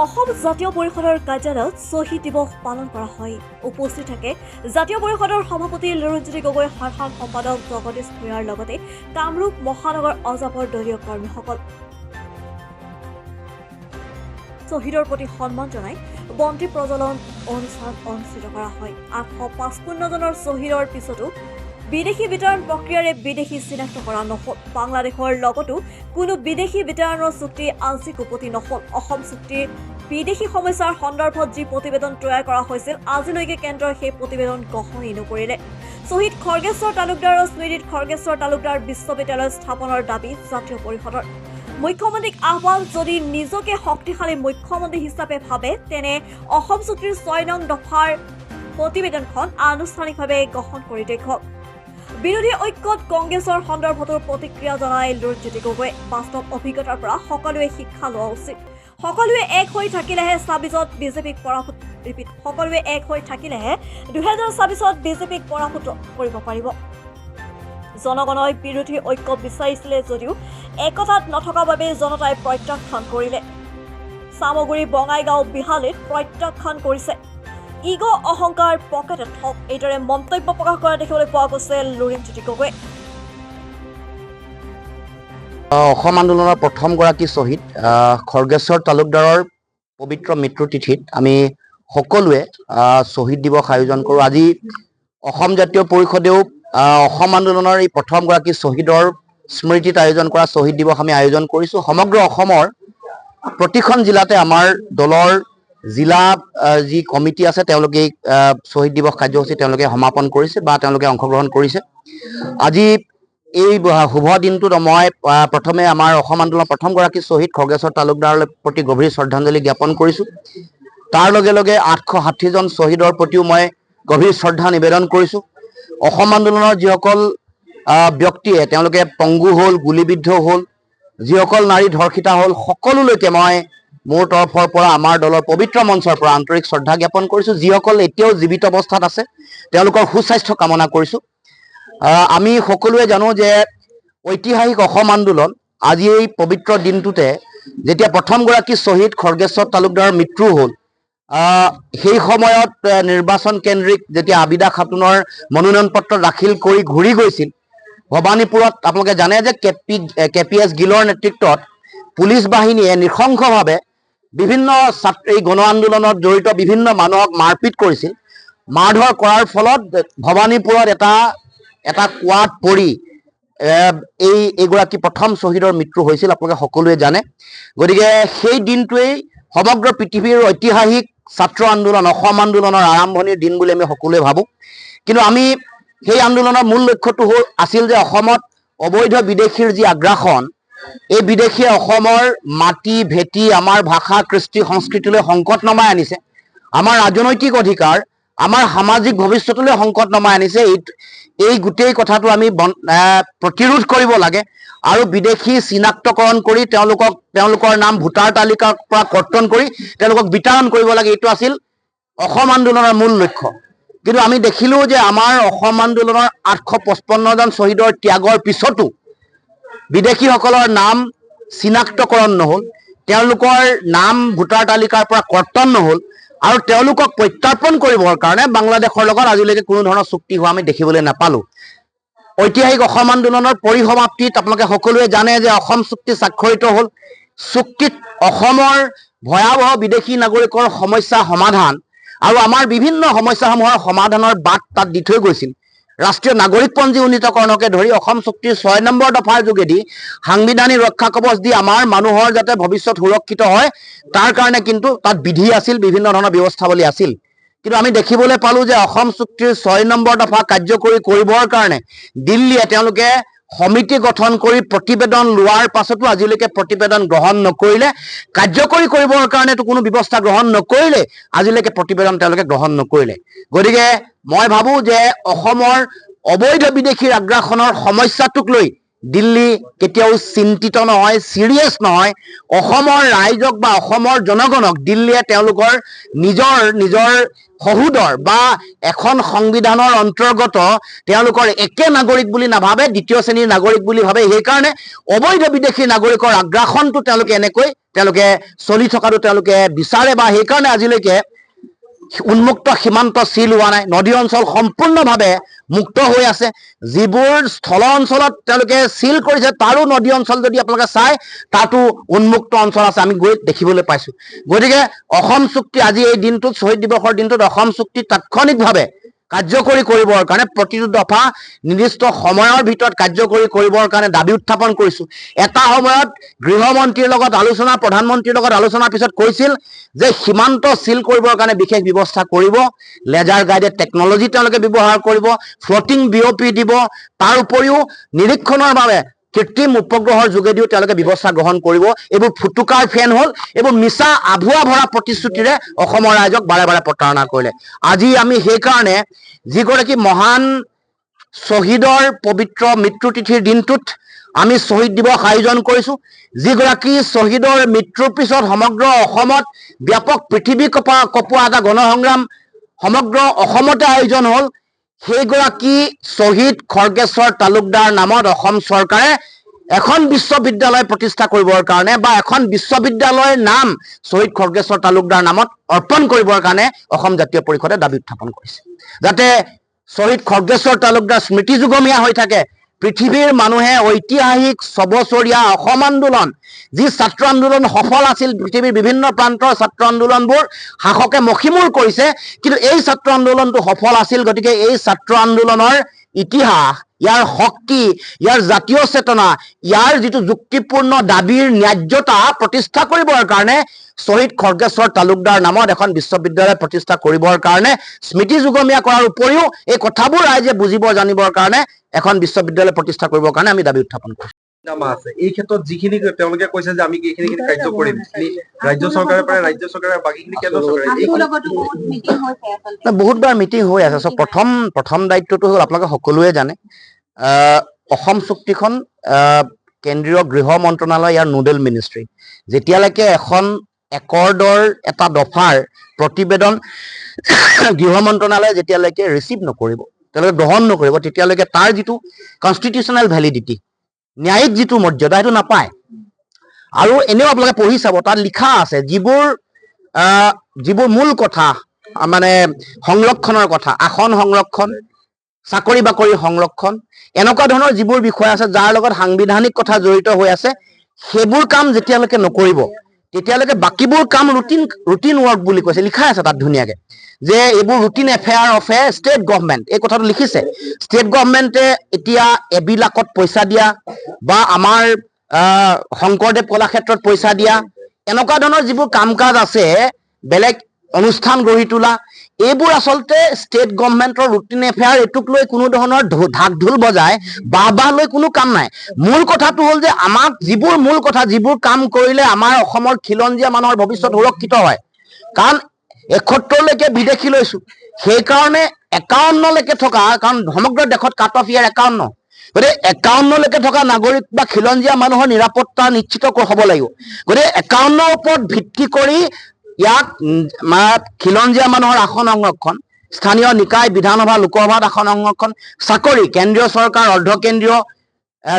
অসম জাতীয় পৰিষদৰ কাৰ্যালয়ত শ্বহীদ দিৱস পালন কৰা হয়। উপস্থিত থাকে জাতীয় পৰিষদৰ সভাপতি লুৰিণজ্যোতি গগৈ, সাধাৰণ সম্পাদক জগদীশ ভূঞাৰ লগতে কামৰূপ মহানগৰ অজাপৰ দলীয় কৰ্মীসকল। শ্বহীদৰ প্ৰতি সন্মান জনাই বন্তি প্ৰজ্বলন অনুষ্ঠান অনুষ্ঠিত কৰা হয়। 855 জনৰ শ্বহীদৰ পিছতো বিদেশী বিতৰণ প্ৰক্ৰিয়াৰে বিদেশী চিনাক্ত কৰা নহল। বাংলাদেশৰ লগতো কোনো বিদেশী বিতৰণৰ চুক্তি আজি উপতি নহল। অসম চুক্তিৰ বিদেশী সমস্যাৰ সন্দৰ্ভত যি প্ৰতিবেদন তৈয়াৰ কৰা হৈছিল, আজিলৈকে কেন্দ্ৰই সেই প্ৰতিবেদন গ্ৰহণেই নকৰিলে। শ্বহীদ খৰ্গেশ্বৰ তালুকদাৰৰ স্মৃতিত খৰ্গেশ্বৰ তালুকদাৰ বিশ্ববিদ্যালয় স্থাপনৰ দাবী জাতীয় পৰিষদৰ। মুখ্যমন্ত্ৰীক আহ্বান, যদি নিজকে শক্তিশালী মুখ্যমন্ত্ৰী হিচাপে ভাবে তেনে অসম চুক্তিৰ 6 নং দফাৰ প্ৰতিবেদনখন আনুষ্ঠানিকভাৱে গ্ৰহণ কৰি দেখুৱাওক। বিৰোধী ঐক্যত কংগ্ৰেছৰ সন্দৰ্ভতো প্ৰতিক্ৰিয়া জনাই লুৰিণজ্যোতি গগৈ। বাস্তৱ অভিজ্ঞতাৰ পৰা সকলোৱে শিক্ষা লোৱা উচিত। সকলোৱে এক হৈ থাকিলেহে ২৬ত বিজেপিক পৰাভূত সকলোৱে এক হৈ থাকিলেহে 2024ত বিজেপিক পৰাভূত কৰিব পাৰিব। জনগণই বিৰোধী ঐক্য বিচাৰিছিলে যদিও একতাত নথকা বাবে জনতাই প্ৰত্যাখ্যান কৰিলে। চামগুৰি, বঙাইগাঁও, বিহালীত প্ৰত্যাখ্যান কৰিছে। ইগ' অহংকাৰ পকেটত হওক, এইদৰে মন্তব্য প্ৰকাশ কৰা দেখিবলৈ পোৱা গৈছে লুৰিণজ্যোতি গগৈ। অসম আন্দোলনৰ প্ৰথমগৰাকী শ্বহীদ খৰ্গেশ্বৰ তালুকদাৰৰ পবিত্ৰ মৃত্যু তিথিত আমি সকলোৱে শ্বহীদ দিৱস আয়োজন কৰোঁ। আজি অসম জাতীয় পৰিষদেও অসম আন্দোলনৰ এই প্ৰথমগৰাকী শ্বহীদৰ স্মৃতিত আয়োজন কৰা শ্বহীদ দিৱস আমি আয়োজন কৰিছোঁ। সমগ্ৰ অসমৰ প্ৰতিখন জিলাতে আমাৰ দলৰ জিলা যি কমিটি আছে তেওঁলোকে শ্বহীদ দিৱস কাৰ্যসূচী তেওঁলোকে সমাপন কৰিছে বা তেওঁলোকে অংশগ্ৰহণ কৰিছে। আজি এই শুভ দিনটোত মই প্ৰথমে আমাৰ অসম আন্দোলনৰ প্ৰথমগৰাকী শ্বহীদ খৰ্গেশ্বৰ তালুকদাৰৰ প্ৰতি গভীৰ শ্ৰদ্ধাঞ্জলি জ্ঞাপন কৰিছোঁ। তাৰ লগে লগে 860জন শ্বহীদৰ প্ৰতিও মই গভীৰ শ্ৰদ্ধা নিবেদন কৰিছোঁ। অসম আন্দোলনৰ যিসকল ব্যক্তিয়ে তেওঁলোকে পংগু হ'ল, গুলীবিদ্ধ হ'ল, যিসকল নাৰী ধৰ্ষিতা হ'ল, সকলোলৈকে মই মোৰ তৰফৰ পৰা আমাৰ দলৰ পবিত্ৰ মঞ্চৰ পৰা আন্তৰিক শ্ৰদ্ধা জ্ঞাপন কৰিছোঁ। যিসকল এতিয়াও জীৱিত অৱস্থাত আছে তেওঁলোকৰ সুস্বাস্থ্য কামনা কৰিছোঁ। আমি সকলোৱে জানো যে ঐতিহাসিক অসম আন্দোলন আজি এই পবিত্ৰ দিনটোতে যেতিয়া প্ৰথমগৰাকী শ্বহীদ খৰ্গেশ্বৰ তালুকদাৰৰ মৃত্যু হ'ল, সেই সময়ত নিৰ্বাচন কেন্দ্ৰিক যেতিয়া আবিদা খাতুনৰ মনোনয়ন পত্ৰ দাখিল কৰি ঘূৰি গৈছিল ভৱানীপুৰত, আপোনালোকে জানে যে KPS গিলৰ নেতৃত্বত পুলিচ বাহিনীয়ে নৃশংসভাৱে বিভিন্ন এই গণ আন্দোলনত জড়িত বিভিন্ন মানুহক মাৰপিট কৰিছিল। মাৰধৰ কৰাৰ ফলত ভৱানীপুৰত এটা কুঁৱাত পৰি এইগৰাকী প্ৰথম শ্বহীদৰ মৃত্যু হৈছিল, আপোনালোকে সকলোৱে জানে। গতিকে সেই দিনটোৱেই সমগ্ৰ পৃথিৱীৰ ঐতিহাসিক ছাত্ৰ আন্দোলন অসম আন্দোলনৰ আৰম্ভণিৰ দিন বুলি আমি সকলোৱে ভাবোঁ। কিন্তু আমি সেই আন্দোলনৰ মূল লক্ষ্যটো আছিল যে অসমত অবৈধ বিদেশীৰ যি আগ্ৰাসন, এই বিদেশীয়ে অসমৰ মাটি ভেটি, আমাৰ ভাষা, কৃষ্টি, সংস্কৃতিলৈ সংকট নমাই আনিছে। আমাৰ ৰাজনৈতিক অধিকাৰ, আমাৰ সামাজিক ভৱিষ্যতলৈ সংকট নমাই আনিছে। এই গোটেই কথাটো আমি প্ৰতিৰোধ কৰিব লাগে আৰু বিদেশী চিনাক্তকৰণ কৰি তেওঁলোকৰ নাম ভোটাৰ তালিকাৰ পৰা কৰ্তন কৰি তেওঁলোকক বিতৰণ কৰিব লাগে। এইটো আছিল অসম আন্দোলনৰ মূল লক্ষ্য। কিন্তু আমি দেখিলোঁ যে আমাৰ অসম আন্দোলনৰ 855জন শ্বহীদৰ ত্যাগৰ পিছতো বিদেশীসকলৰ নাম চিনাক্তকৰণ নহ'ল, তেওঁলোকৰ নাম ভোটাৰ তালিকাৰ পৰা কৰ্তন নহ'ল আৰু তেওঁলোকক প্ৰত্যাৰ্পণ কৰিবৰ কাৰণে বাংলাদেশৰ লগত আজিলৈকে কোনো ধৰণৰ চুক্তি হোৱা আমি দেখিবলৈ নাপালোঁ। ঐতিহাসিক অসম আন্দোলনৰ পৰিসমাপ্তিত আপোনালোকে সকলোৱে জানে যে অসম চুক্তি স্বাক্ষৰিত হ'ল। চুক্তিত অসমৰ ভয়াৱহ বিদেশী নাগৰিকৰ সমস্যা সমাধান আৰু আমাৰ বিভিন্ন সমস্যাসমূহৰ সমাধানৰ বাট তাত দি থৈ গৈছিল। ৰাষ্ট্ৰীয় নাগৰিকপঞ্জী উন্নীতকৰণকে ধৰি অসম চুক্তিৰ 6 নম্বৰ দফাৰ যোগেদি সাংবিধানিক ৰক্ষা কৱচ দি আমাৰ মানুহৰ যাতে ভৱিষ্যত সুৰক্ষিত হয় তাৰ কাৰণে কিন্তু তাত বিধি আছিল, বিভিন্ন ধৰণৰ ব্যৱস্থাৱলী আছিল। কিন্তু আমি দেখিবলৈ পালোঁ যে অসম চুক্তিৰ 6 নম্বৰ দফা কাৰ্যকৰী কৰিবৰ কাৰণে দিল্লীয়ে তেওঁলোকে সমিতি গঠন কৰি প্ৰতিবেদন লোৱাৰ পাছতো আজিলৈকে প্ৰতিবেদন গ্ৰহণ নকৰিলে, কাৰ্যকৰী কৰিবৰ কাৰণেতো কোনো ব্যৱস্থা গ্ৰহণ নকৰিলে, আজিলৈকে প্ৰতিবেদন তেওঁলোকে গ্ৰহণ নকৰিলে। গতিকে মই ভাবোঁ যে অসমৰ অবৈধ বিদেশীৰ আগ্ৰাসনৰ সমস্যাটোক লৈ দিল্লী কেতিয়াও চিন্তিত নহয়, সিৰিয়াছ নহয়। অসমৰ ৰাইজক বা অসমৰ জনগণক দিল্লীয়ে তেওঁলোকৰ নিজৰ সহোদৰ বা এখন সংবিধানৰ অন্তৰ্গত তেওঁলোকৰ একে নাগৰিক বুলি নাভাবে, দ্বিতীয় শ্ৰেণীৰ নাগৰিক বুলি ভাবে। সেইকাৰণে অবৈধ বিদেশী নাগৰিকৰ আগ্ৰাসনটো তেওঁলোকে চলি থকাটো তেওঁলোকে বিচাৰে বা সেইকাৰণে আজিলৈকে উন্মুক্ত সীমান্ত চিল হোৱা নাই। নদী অঞ্চল সম্পূৰ্ণভাৱে মুক্ত হৈ আছে। যিবোৰ স্থল অঞ্চলত তেওঁলোকে চিল কৰিছে তাৰো নদী অঞ্চল যদি আপোনালোকে চায় তাতো উন্মুক্ত অঞ্চল আছে, আমি গৈ দেখিবলৈ পাইছো। গতিকে অসম চুক্তি আজি এই দিনটোত, শ্বহীদ দিৱসৰ দিনটোত অসম চুক্তি তাৎক্ষণিকভাৱে কাৰ্যকৰী কৰিবৰ কাৰণে প্ৰতিটো দফা নিৰ্দিষ্ট সময়ৰ ভিতৰত কাৰ্যকৰী কৰিবৰ কাৰণে দাবী উত্থাপন কৰিছো। এটা সময়ত গৃহমন্ত্ৰীৰ লগত আলোচনা, প্ৰধানমন্ত্ৰীৰ লগত আলোচনাৰ পিছত কৈছিল যে সীমান্ত চিল কৰিবৰ কাৰণে বিশেষ ব্যৱস্থা কৰিব, লেজাৰ গাইডেড টেকনলজি তেওঁলোকে ব্যৱহাৰ কৰিব, ফ্লটিং বিঅপি দিব, তাৰ উপৰিও নিৰীক্ষণৰ বাবে কৃত্ৰিম উপগ্ৰহৰ যোগেদিও তেওঁলোকে ব্যৱস্থা গ্ৰহণ কৰিব। এইবোৰ ফুটুকাৰ ফেন হ'ল, এইবোৰ মিছা আভুৱা ভৰা প্ৰতিশ্ৰুতিৰে অসমৰ ৰাইজক বাৰে বাৰে প্ৰতাৰণা কৰিলে। আজি আমি সেইকাৰণে যিগৰাকী মহান শ্বহীদৰ পবিত্ৰ মৃত্যু তিথিৰ দিনটোত আমি শ্বহীদ দিৱস আয়োজন কৰিছো। যিগৰাকী শ্বহীদৰ মৃত্যুৰ পিছত সমগ্ৰ অসমত ব্যাপক পৃথিৱী কপোৱা এটা গণসংগ্ৰাম সমগ্ৰ অসমতে আয়োজন হ'ল। সেইগৰাকী শ্বহীদ খৰ্গেশ্বৰ তালুকদাৰ নামত অসম চৰকাৰে এখন বিশ্ববিদ্যালয় প্ৰতিষ্ঠা কৰিবৰ কাৰণে বা এখন বিশ্ববিদ্যালয়ৰ নাম শ্বহীদ খৰ্গেশ্বৰ তালুকদাৰ নামত অৰ্পণ কৰিবৰ কাৰণে অসম জাতীয় পৰিষদে দাবী উত্থাপন কৰিছে, যাতে শ্বহীদ খৰ্গেশ্বৰ তালুকদাৰ স্মৃতি যুগমীয়া হৈ থাকে। পৃথিৱীৰ মানুহে ঐতিহাসিক 6 বছৰীয়া অসম আন্দোলন, যি ছাত্ৰ আন্দোলন সফল আছিল, পৃথিৱীৰ বিভিন্ন প্ৰান্তৰ ছাত্ৰ আন্দোলনবোৰ শাসকে মষিমূৰ কৰিছে, কিন্তু এই ছাত্ৰ আন্দোলনটো সফল আছিল। গতিকে এই ছাত্ৰ আন্দোলনৰ ইতিহাস, ইয়াৰ শক্তি, ইয়াৰ জাতীয় চেতনা, ইয়াৰ যিটো যুক্তিপূৰ্ণ দাবীৰ ন্যায্যতা প্ৰতিষ্ঠা কৰিবৰ কাৰণে শ্বহীদ খৰ্গেশ্বৰ তালুকদাৰ নামত এখন বিশ্ববিদ্যালয় প্ৰতিষ্ঠা কৰিবৰ কাৰণে, স্মৃতি যুগমীয়া কৰাৰ উপৰিও এই কথাবোৰ ৰাইজে বুজিব জানিবৰ কাৰণে এখন বিশ্ববিদ্যালয় প্ৰতিষ্ঠা কৰিবৰ কাৰণে আমি দাবী উত্থাপন কৰিছোঁ। আছে এই ক্ষেত্ৰত যিখিনি তেওঁলোকে কৈছে যে আমি এইখিনি কাৰ্য কৰিম, ৰাজ্য চৰকাৰে পাৰে, ৰাজ্য চৰকাৰে বাকীখিনি কেন্দ্ৰ চৰকাৰে বহুতবাৰ মিটিং হৈ আছে। চ' প্ৰথম দায়িত্বটো হ'ল আপোনালোকে সকলোৱে জানে অসম চুক্তিখন কেন্দ্ৰীয় গৃহ মন্ত্ৰণালয়, ইয়াৰ নোডেল মিনিষ্ট্ৰী। যেতিয়ালৈকে এখন একৰ্ডৰ এটা দফাৰ প্ৰতিবেদন গৃহ মন্ত্ৰণালয়ে যেতিয়ালৈকে ৰিচিভ নকৰিব, তেওঁলোকে গ্ৰহণ নকৰিব, তেতিয়ালৈকে তাৰ যিটো কনষ্টিটিউচনেল ভেলিডিটি, ন্যায়িক যিটো মৰ্যাদা, সেইটো নাপায়। আৰু এনেও আপোনালোকে পঢ়ি চাব, তাত লিখা আছে যিবোৰ মূল কথা, মানে সংৰক্ষণৰ কথা, আসন সংৰক্ষণ, চাকৰি বাকৰি সংৰক্ষণ, এনেকুৱা ধৰণৰ যিবোৰ বিষয় আছে যাৰ লগত সাংবিধানিক কথা জড়িত হৈ আছে, সেইবোৰ কাম যেতিয়ালৈকে নকৰিব তেতিয়ালৈকে বাকীবোৰ কাম ৰুটিন ৱৰ্ক বুলি কৈছে, লিখা আছে তাত ধুনীয়াকে, যে এইবোৰ routine affair of a state government, এই কথাটো লিখিছে। ষ্টেট গভৰ্ণমেণ্টে এতিয়া এবিলাকত পইচা দিয়া বা আমাৰ শংকৰদেৱ কলাক্ষেত্ৰত পইচা দিয়া, এনেকুৱা ধৰণৰ যিবোৰ কাম কাজ আছে, বেলেগ অনুষ্ঠান গঢ়ি তোলা, এইবোৰ আচলতে ষ্টেট গভৰ্ণমেণ্টৰ ৰুটিন এফেয়াৰ। এইটোক লৈ কোনো ধৰণৰ ঢাক ঢোল বজাই বাহ লৈ কোনো কাম নাই। মূল কথাটো হ'ল যে আমাক যিবোৰ মূল কথা, যিবোৰ কাম কৰিলে আমাৰ অসমৰ খিলঞ্জীয়া মানুহৰ ভৱিষ্যত সুৰক্ষিত হয়। কাৰণ ৭১লৈকে বিদেশী লৈছো, সেইকাৰণে ৫১লৈকে থকা, কাৰণ সমগ্ৰ দেশত কাট অফ ইয়াৰ ৫১, গতিকে ৫১লৈকে থকা নাগৰিক বা খিলঞ্জীয়া মানুহৰ নিৰাপত্তা নিশ্চিত হ'ব লাগিব। গতিকে ৫১ৰ ওপৰত ভিত্তি কৰি ইয়াত খিলঞ্জীয়া মানুহৰ আসন সংৰক্ষণ, স্থানীয় নিকায়, বিধানসভা, লোকসভাত আসন সংৰক্ষণ, চাকৰি, কেন্দ্ৰীয় চৰকাৰ, অৰ্ধকেন্দ্ৰীয়,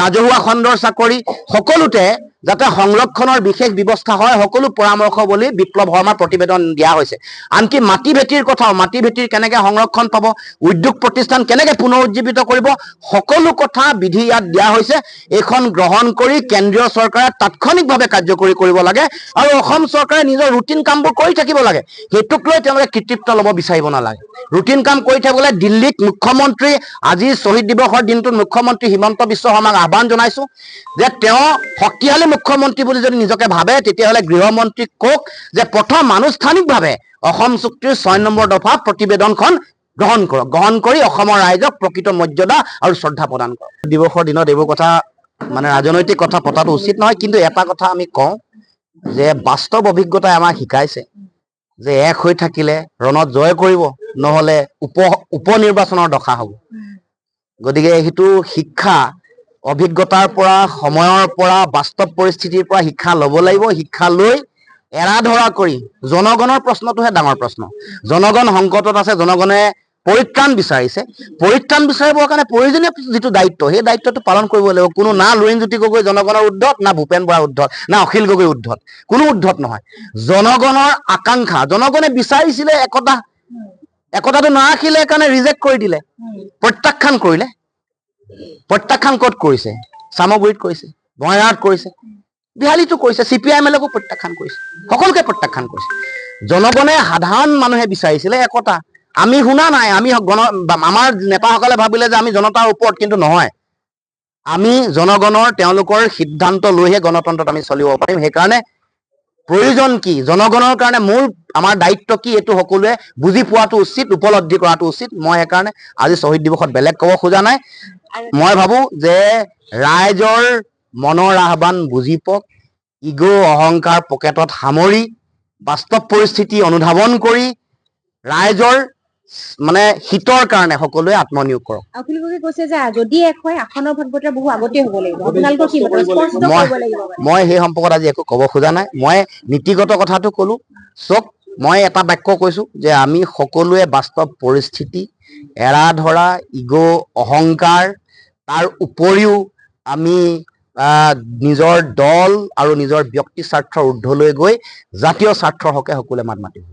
ৰাজহুৱা খণ্ডৰ চাকৰি, সকলোতে যাতে সংৰক্ষণৰ বিশেষ ব্যৱস্থা হয়, সকলো পৰামৰ্শ বুলি বিপ্লৱ শৰ্মাৰ প্ৰতিবেদন দিয়া হৈছে। আনকি মাটি ভেটিৰ কথাও, মাটি ভেটিৰ কেনেকে সংৰক্ষণ পাব, উদ্যোগ প্ৰতিষ্ঠান কেনেকে পুনৰুজ্জীৱিত কৰিব, সকলো কথা বিধি ইয়াত দিয়া হৈছে। এইখন গ্ৰহণ কৰি কেন্দ্ৰীয় চৰকাৰে তাৎক্ষণিকভাৱে কাৰ্যকৰী কৰিব লাগে আৰু অসম চৰকাৰে নিজৰ ৰুটিন কামবোৰ কৰি থাকিব লাগে। সেইটোক লৈ তেওঁলোকে কৃতিত্ব ল'ব বিচাৰিব নালাগে। ৰুটিন কাম কৰি থাকিবলৈ দিল্লীত মুখ্যমন্ত্ৰী, আজি শ্বহীদ দিৱসৰ দিনটোত মুখ্যমন্ত্ৰী হিমন্ত বিশ্ব শৰ্মাক আহ্বান জনাইছো যে তেওঁ শক্তিশালী মুখ্যমন্ত্ৰী বুলি যদি নিজকে ভাবে, তেতিয়াহ'লে গৃহমন্ত্ৰীক কওক যে প্ৰথম আনুষ্ঠানিকভাৱে অসম চুক্তিৰ ৬ নম্বৰ দফা প্ৰতিবেদনখন গ্ৰহণ কৰি অসমৰ ৰাইজক প্ৰকৃত মৰ্যাদা আৰু শ্ৰদ্ধা প্ৰদান কৰক। দিৱসৰ দিনত এইবোৰ কথা, মানে ৰাজনৈতিক কথা পতাটো উচিত নহয়, কিন্তু এটা কথা আমি কওঁ যে বাস্তৱ অভিজ্ঞতাই আমাক শিকাইছে যে এক হৈ থাকিলে ৰণত জয় কৰিব, নহ'লে উপ নিৰ্বাচনৰ দশা হ'ব। গতিকে সেইটো শিক্ষা অভিজ্ঞতাৰ পৰা সময়ৰ পৰা বাস্তৱ পৰিস্থিতিৰ পৰা শিক্ষা ল'ব লাগিব শিক্ষা লৈ এৰা ধৰা কৰি জনগণৰ প্ৰশ্নটোহে ডাঙৰ প্ৰশ্ন জনগণ সংকটত আছে জনগণে পৰিত্ৰাণ বিচাৰিছে পৰিত্ৰাণ বিচাৰিবৰ কাৰণে প্ৰয়োজনীয় যিটো দায়িত্ব সেই দায়িত্বটো পালন কৰিব লাগিব কোনো না লুৰিণজ্যোতি গগৈ জনগণৰ উদ্ধত না ভূপেন বৰাৰ উদ্ধত না অখিল গগৈ উদ্ধত কোনো উদ্ধত নহয় জনগণৰ আকাংক্ষা জনগণে বিচাৰিছিলে একতাটো নাৰাখিলে কাৰণে ৰিজেক্ট কৰি দিলে প্ৰত্যাখ্যান কৰিলে প্ৰত্যাখ্যান ক'ত কৰিছে চামগুৰিত কৰিছে বঙাইগাঁৱত কৰিছে বিহালীতো কৰিছে CPIM-লৈকো প্ৰত্যাখ্যান কৰিছে সকলোকে প্ৰত্যাখ্যান কৰিছে জনগণে সাধাৰণ মানুহে বিচাৰিছিলে একতা আমি শুনা নাই আমি আমাৰ নেতাসকলে ভাবিলে যে আমি জনতাৰ ওপৰত কিন্তু নহয় আমি জনগণৰ তেওঁলোকৰ সিদ্ধান্ত লৈহে গণতন্ত্ৰত আমি চলিব পাৰিম সেইকাৰণে প্ৰয়োজন কি জনগণৰ কাৰণে মূল আমাৰ দায়িত্ব কি এইটো সকলোৱে বুজি পোৱাটো উচিত উপলব্ধি কৰাটো উচিত মই সেইকাৰণে আজি শ্বহীদ দিৱসত বেলেগ ক'ব খোজা নাই মই ভাবো যে ৰাইজৰ মনৰ আহ্বান বুজি পক ইগো অহংকাৰ পকেটত সামৰি বাস্তৱ পৰিস্থিতি অনুধাৱন কৰি ৰাইজৰ মানে হিতৰ কাৰণে সকলোৱে আত্মনিয়োগ কৰক অখিল গগৈয়ে কৈছে যে যদি এক হয় আসনৰ ভোট বতৰা বহু আগতে হ'ব লাগিব আপোনালোকৰ কি মত স্পষ্ট কৰিব লাগিব মই সেই সম্পৰ্কত আজি একো ক'ব খোজা নাই মই নীতিগত কথাটো ক'লো চক মই এটা বাক্য কৈছো যে আমি সকলোৱে বাস্তৱ পৰিস্থিতি এৰা ধৰা ইগো অহংকাৰ তাৰ উপৰিও আমি নিজৰ দল আৰু নিজৰ ব্যক্তি স্বাৰ্থৰ ঊৰ্ধ্বলৈ গৈ জাতীয় স্বাৰ্থৰ হকে সকলোৱে মাত মাতিব